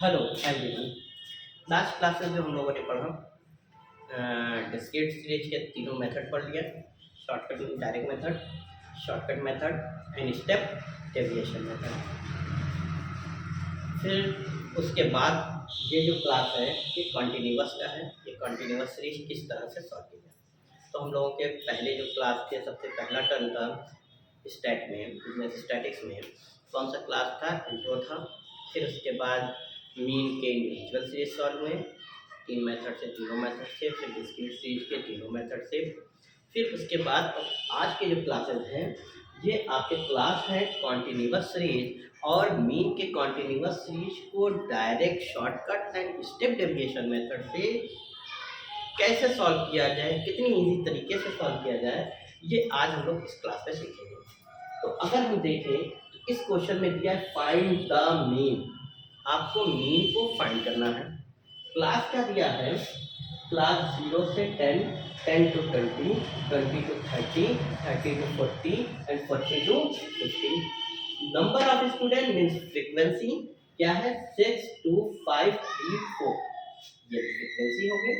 Hello everyone. Last class में जो हम लोगों ने पढ़ा डिस्क्रीट सीरीज के तीनों मेथड पढ़ लिया। Shortcut direct method, shortcut method and step deviation method. फिर उसके बाद ये जो क्लास है ये कंटिन्यूअस का है। ये कंटिन्यूअस सीरीज किस तरह से सॉल्व की जाए। तो हम लोगों के पहले जो क्लास थे, सबसे पहला टर्न था स्टैट में, बिजनेस स्टैटिक्स में कौन सा क्लास था? इंट्रो था। फिर उसके बाद मीन के इंडिविजुअल सीरीज सॉल्व हुए, तीन मेथड से तीनों मेथड से, फिर डिस्क्रीट सीरीज के तीनों मेथड से। फिर उसके बाद आज के जो क्लासेस हैं ये आपके क्लास है कॉन्टिन्यूअस सीरीज और मीन के कॉन्टिन्यूअस सीरीज को direct shortcut and step deviation method से कैसे सॉल्व किया जाए, कितनी इजी तरीके से सॉल्व किया जाए, ये आज हम लोग इस क्लास में सीखेंगे। तो अगर हम देखें तो इस क्वेश्चन में दिया है फाइंड द मीन। आपको मीन को फाइंड करना है। क्लास क्या दिया है? क्लास 0 से 10, 10 to 20, 20 to 30, 30 to 40 and 40 to 50। Number of student means frequency क्या है? 6 2 5 3 4। ये फ्रीक्वेंसी हो गई।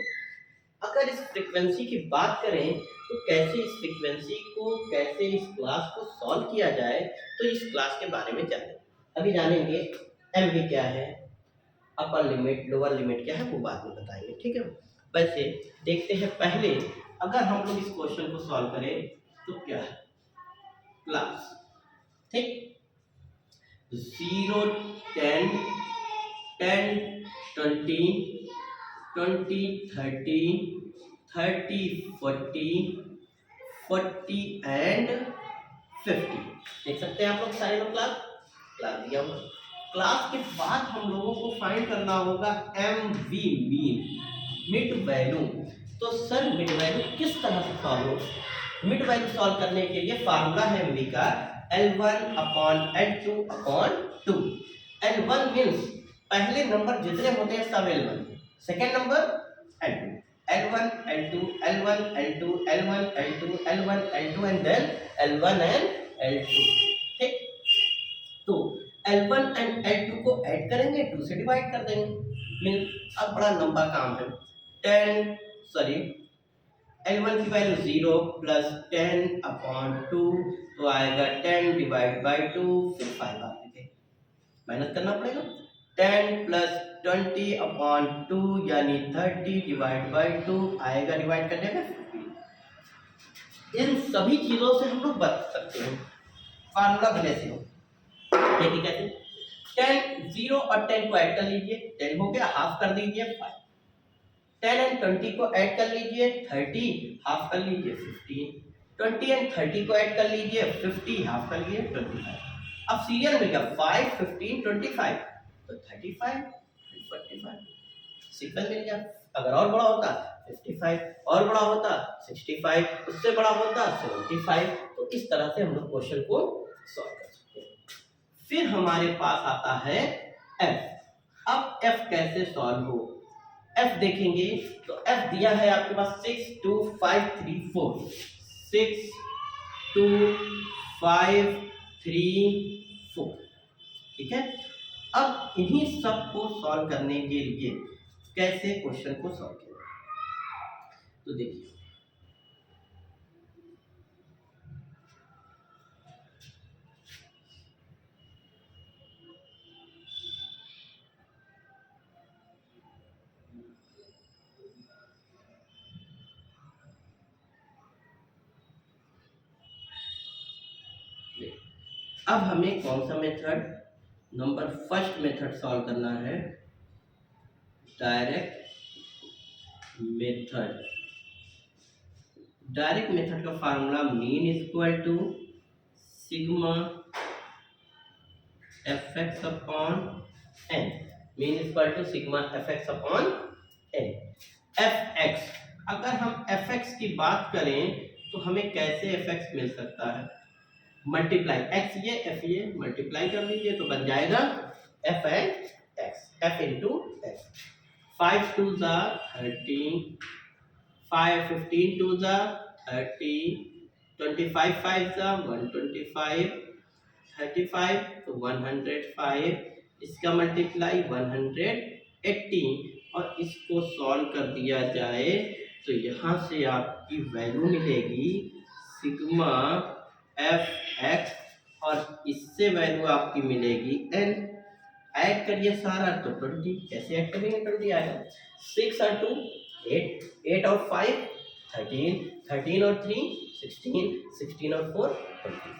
अगर इस फ्रीक्वेंसी की बात करें तो कैसे इस फ्रीक्वेंसी को, कैसे इस क्लास को सॉल्व किया जाए, तो इस क्लास के बारे में जानेंगे। अभी जानेंगे एमवी क्या है, अपर लिमिट लोअर लिमिट क्या है, वो बाद में बताएंगे, ठीक है। वैसे देखते हैं पहले, अगर हम लोग इस क्वेश्चन को सॉल्व करें तो क्या है क्लास, ठीक। 0 10 10 20 20 30 30 40 40 एंड 50। देख सकते हैं आप लोग सारे लोग क्लास क्लास दिया हुआ। क्लास के बाद हम लोगों को फाइंड करना होगा M V mean, mid value. तो सर मिड वैल्यू किस तरह से सॉल्व हो? मिड वैल्यू सॉल्व करने के लिए फार्मूला है एम वी का L1 upon L2 upon 2। L1 means पहले नंबर जितने होते हैं सब L1, second number L2, L1 L2 L1 L2 L1 L2 L1 L2 and then L1 and L2, ठीक। तो L1 एंड L2 को ऐड करेंगे, 2 से डिवाइड कर देंगे। मीन अब बड़ा लंबा काम है। 10 सॉरी L1 की वैल्यू 0 प्लस 10 अपॉन 2 तो आएगा 10 डिवाइड बाई 2, फिर 5 आ गए, मेहनत करना पड़ेगा। 10 प्लस 20 अपॉन 2 यानी 30 डिवाइड बाई 2 आएगा, डिवाइड करने में 50। इन सभी चीजों से हम लोग बच सकते हैं, फार्मूला भले से हो। देखिए कैसे, 10 0 और 10 को ऐड कर लीजिए, 10 हो गया, हाफ कर दीजिए 5। 10 एंड 20 को ऐड कर लीजिए 30, हाफ कर लीजिए 15। 20 एंड 30 को ऐड कर लीजिए 50, हाफ कर लीजिए 25। अब सीरियल मिल गया 5 15 25 तो 35 45। सीक्वेंस मिल गया। अगर और बड़ा होता 55, और बड़ा होता 65, उससे बड़ा होता 75। तो इस तरह से हम लोग क्वेश्चन को सॉल्व कर सकते हैं। फिर हमारे पास आता है f। अब f कैसे सॉल्व हो? f देखेंगे तो f दिया है आपके पास 6 2 5 3 4, 6 2 5 3 4, ठीक है। अब इन्हीं सब को सॉल्व करने के लिए कैसे क्वेश्चन को सॉल्व किया, तो देखिए अब हमें कौन सा method, number first method solve करना है, डायरेक्ट मेथड। डायरेक्ट मेथड का formula mean is equal to sigma F X upon N. Mean is equal to sigma F X upon N. F X, अगर हम एफ एक्स की बात करें तो हमें कैसे एफ एक्स मिल सकता है? मल्टीप्लाई एक्स ये मल्टीप्लाई कर लीजिए तो बन जाएगा F and x, F into x. 5 2 ज़ा 13, 5 15 2 ज़ा 30, 25 5 ज़ा 125, 35 तो 105 इसका मल्टीप्लाई 180 और इसको सॉल्व कर दिया जाए तो यहाँ से आपकी वैल्यू मिलेगी सिग्मा एफ एक्स और इससे वैल्यू आपकी मिलेगी एन। ऐड करिए सारा तो 20। कैसे ऐड करेंगे? 20 आएगा। 6 और 2 8, 8 और 5 13, 13 और 3 16, 16 और 4 20।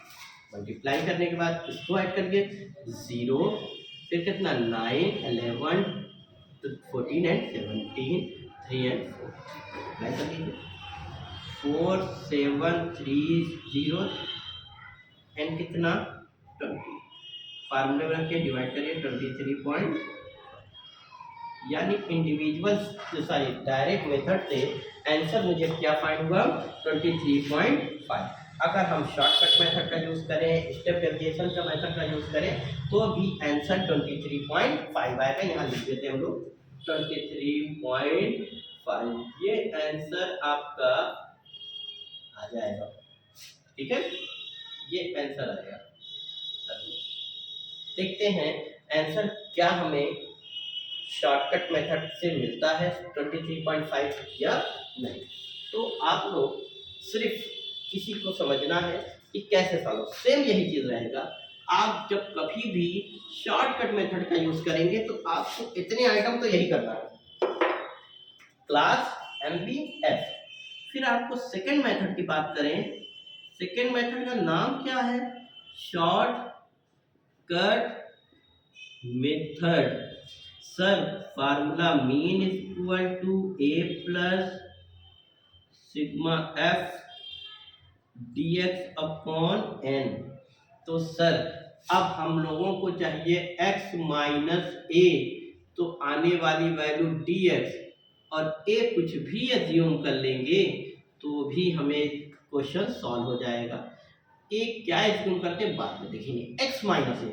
मल्टीप्लाई करने के बाद इसको ऐड करिए 0, फिर कितना 9 11 14 एंड 17 3 एंड 4। मल्टीप्लाई कर लीजिए 4 7 3 0 एंड कितना 20। फार्मूले में रख के डिवाइड करिए 23 यानी इंडिविजुअल सॉरी डायरेक्ट मेथड से आंसर मुझे क्या फाइंड हुआ 23.5। अगर हम शॉर्टकट मेथड का यूज़ करें, स्टेप डेविएशन का मेथड का यूज़ करें तो भी आंसर 23.5 आएगा। यहाँ लिख देते हैं हम लोग 23.5। ये आंसर आपका आ जाएगा। ठीक है, ये आंसर आएगा। देखते हैं आंसर क्या हमें शॉर्टकट मेथड से मिलता है 23.5 या नहीं। तो आप लोग सिर्फ किसी को समझना है कि कैसे सॉल्व। सेम यही चीज़ रहेगा। आप जब कभी भी शॉर्टकट मेथड का यूज़ करेंगे तो आपको इतने आइटम तो यही करना है, क्लास MVF। फिर आपको सेकेंड मेथड की बात करें, सेकेंड मेथड का नाम क्या है? Short cut method. Sir formula mean is equal to a plus sigma F dx upon n। तो सर अब हम लोगों को चाहिए x माइनस a, तो आने वाली वैल्यू dx और a कुछ भी अज्यूम कर लेंगे तो भी हमें क्वेश्चन सॉल्व हो जाएगा। a क्या अज्यूम करते हैं बाद में देखेंगे। x माइनस a,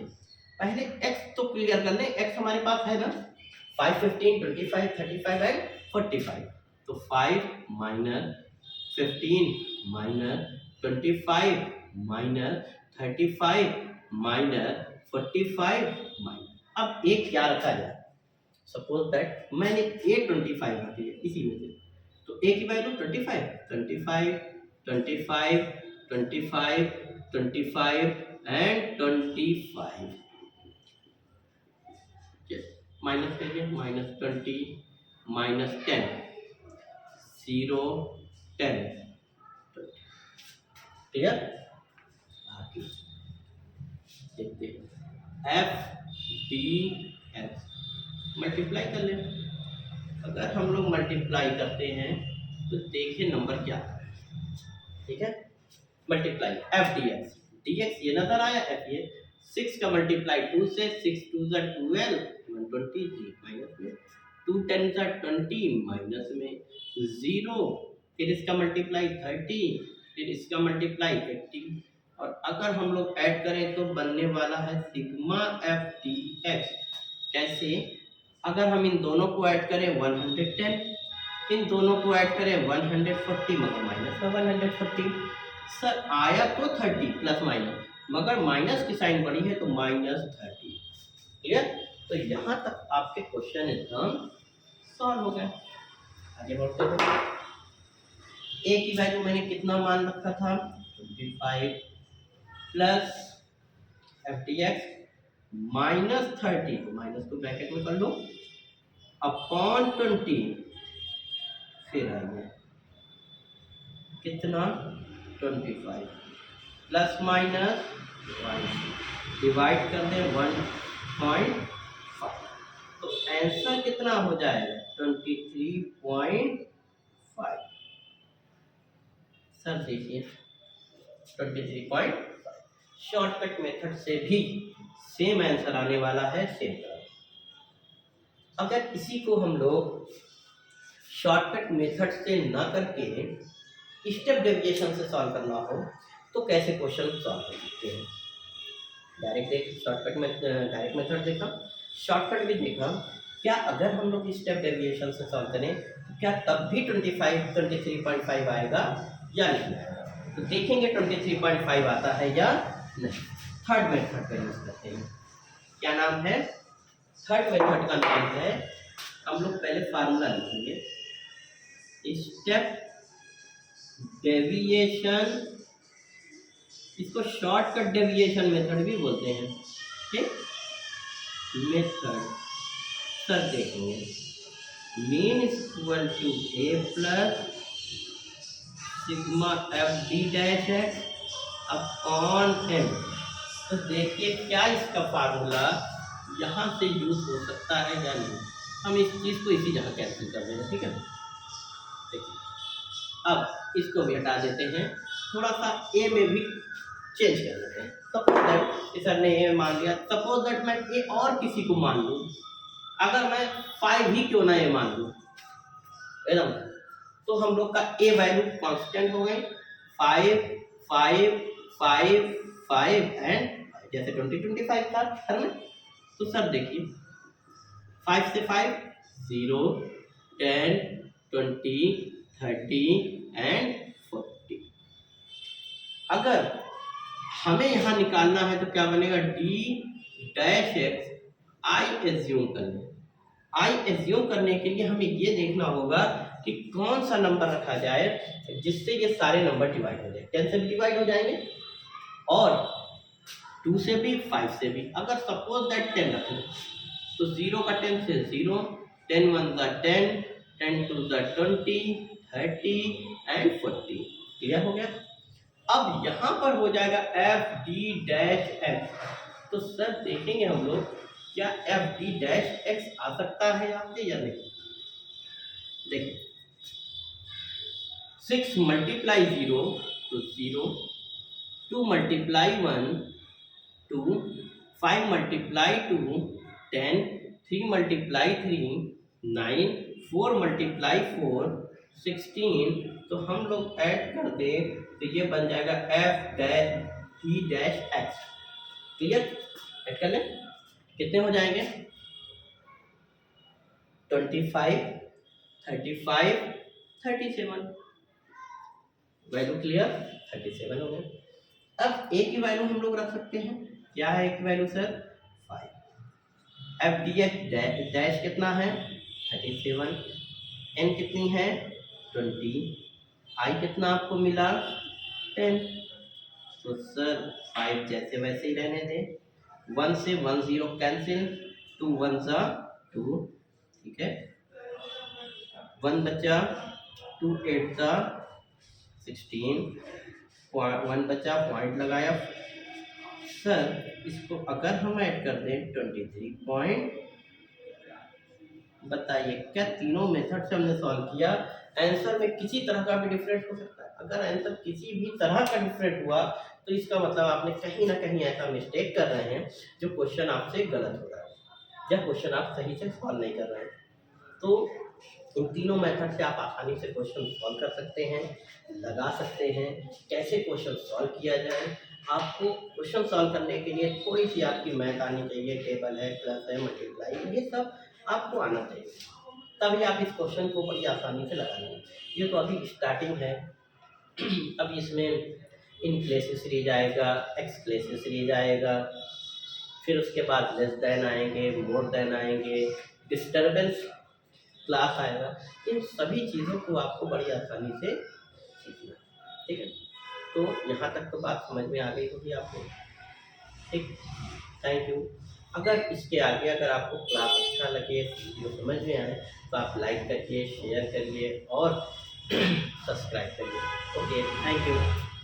पहले x तो क्लियर कर लें। x हमारे पास है ना 5 15 25 35 एंड 45। तो 5 minus 15 minus 25 minus 35 minus 45 minus. अब a क्या रखा जाए? सपोज दैट मैंने a 25 रख लिया इसी में से, तो a की वैल्यू 25 25 25 25 25 एंड 25। माइनस करिए -20 -10 0 10। क्लियर? आगे देखते हैं FDX मल्टीप्लाई कर लें। अगर हम लोग मल्टीप्लाई करते हैं तो देखिए नंबर क्या आता है। ठीक है, मल्टीप्लाई FDX DX ये नजर आया, F ये 6 का मल्टीप्लाई 2 से 6 2 12 120 माइनस में 2 10 20 माइनस में 0, फिर इसका मल्टीप्लाई 30, फिर इसका मल्टीप्लाई 80 और अगर हम लोग ऐड करें तो बनने वाला है सिग्मा FDX। कैसे? अगर हम इन दोनों को ऐड करें 110, इन दोनों को ऐड करें 140 मगर माइनस में 140। सर आया तो 30 प्लस माइनस, मगर माइनस की साइन बड़ी है तो -30। क्लियर? तो यहाँ तक आपके क्वेश्चन एकदम सॉल्व हो गए। आगे बढ़ते हैं। a की वैल्यू मैंने कितना मान रखा था 25 प्लस FDX -30, तो माइनस को ब्रैकेट में कर लो अपॉन 20, फिर आइए कितना 25 प्लस माइनस डिवाइड कर दें 1.5, तो आंसर कितना हो जाएगा 23.5। सर देखिए 23.5 शॉर्टकट मेथड से भी सेम आंसर आने वाला है, सेम तरह। अगर इसी को हम लोग शॉर्टकट मेथड से ना करके स्टेप डेविएशन से सॉल्व करना हो तो कैसे क्वेश्चन सॉल्व कर सकते हैं? डायरेक्ट मेथड देखा, शॉर्टकट भी देखा। क्या अगर हम लोग स्टेप डेविएशन से सॉल्व करें तो क्या तब भी 23.5 आएगा या नहीं आएगा? तो देखेंगे 23.5 आता है या नहीं। थर्ड मेथड का यूज करते हैं। क्या नाम है? थर्ड मेथड का नाम है, हम लोग पहले फार्मूला लिखेंगे, स्टेप डेविएशन, इसको शॉर्टकट डेविएशन मेथड भी बोलते हैं। ठीक, मेथड सर देखेंगे, mean equal to A plus sigma F D dash X upon M. तो देखिए क्या इसका फार्मूला यहाँ से यूज हो सकता है या नहीं। हम इस चीज़ को इसी जगह कैंसिल कर देंगे। ठीक है, देखिए अब इसको भी हटा देते हैं, थोड़ा सा ए में भी चेंज कर देते हैं। सपोज दैट सर ने ए मान लिया, सपोज दैट मैं ए और किसी को मान लूँ, अगर मैं 5 ही क्यों ना ए मान लूँ एकदम, तो हम लोग का ए वैल्यू कांस्टेंट हो गई 5 5 5 5 एंड जैसे 20 25 था सर में। तो सर देखिए 5 से 5 0 10 20 30 एंड 40। अगर हमें यहाँ निकालना है तो क्या बनेगा, D dash x I assume कर लें। आई एज्यूम करने के लिए हमें ये देखना होगा कि कौन सा नंबर रखा जाए जिससे ये सारे नंबर डिवाइड हो जाए। 10 से भी डिवाइड हो जाएंगे और 2 से भी 5 से भी। अगर सपोज दैट 10 रख लें तो 0 का 10 से 0, 10 1 ज़ा 10, 10 2 ज़ा 20, 30 एंड 40। क्लियर हो गया। अब यहाँ पर हो जाएगा एफ डी डैश एक्स। तो सर देखेंगे हम लोग क्या एफ डी डैश एक्स आ सकता है यहाँ से या नहीं। देखिए 6 मल्टीप्लाई 0 तो 0, 2 मल्टीप्लाई 1 2, 5 मल्टीप्लाई 2 10, 3 मल्टीप्लाई 3 9, 4 मल्टीप्लाई 4 16। तो हम लोग ऐड कर दें तो ये बन जाएगा F D dash x. Clear, add कर लें, कितने हो जाएंगे 25 35 37। वैल्यू क्लियर, 37 हो गए। अब ए की वैल्यू हम लोग रख सकते हैं, क्या है ए की value sir 5। F D x dash कितना है 37, एन कितनी है 20, आई कितना आपको मिला 10। तो सर 5 जैसे वैसे ही रहने दें, 1 से 1 0 कैंसिल, 2 1 ज़ा 2, ठीक है, 1 बचा, 2 8 ज़ा 16, 1 बचा, पॉइंट लगाया। सर इसको अगर हम ऐड कर दें 23 पॉइंट, बताइए क्या तीनों मेथड से हमने सॉल्व किया, आंसर में किसी तरह का भी डिफरेंट हो सकता है। अगर आंसर किसी भी तरह का डिफरेंट हुआ तो इसका मतलब आपने कहीं ना कहीं ऐसा मिस्टेक कर रहे हैं जो क्वेश्चन आपसे गलत हो रहा है या क्वेश्चन आप सही से सॉल्व नहीं कर रहे हैं। तो इन तीनों मेथड से आप आसानी से क्वेश्चन सॉल्व कर सकते हैं, लगा सकते हैं। कैसे क्वेश्चन सॉल्व किया जाए, आपको क्वेश्चन सॉल्व करने के लिए थोड़ी सी आपकी मैथ आनी चाहिए, टेबल है, प्लस है, मल्टीप्लाई, ये सब आपको आना चाहिए, तभी आप इस क्वेश्चन को बड़ी आसानी से लगा लेंगे। ये तो अभी स्टार्टिंग है, अब इसमें इन प्लेसेस सीरीज आएगा, एक्स प्लेसेस सीरीज आएगा, फिर उसके बाद लेस देन आएंगे, मोर देन आएंगे, डिस्टर्बेंस क्लास आएगा। इन सभी चीज़ों को आपको बड़ी आसानी से सीखना, ठीक है। तो यहाँ तक तो बात समझ में आ गई होगी आपको, ठीक, थैंक यू। अगर इसके आगे अगर आपको क्लास अच्छा लगे, वीडियो समझ में आए तो आप लाइक करिए, शेयर करिए और सब्सक्राइब करिए। Okay, thank you.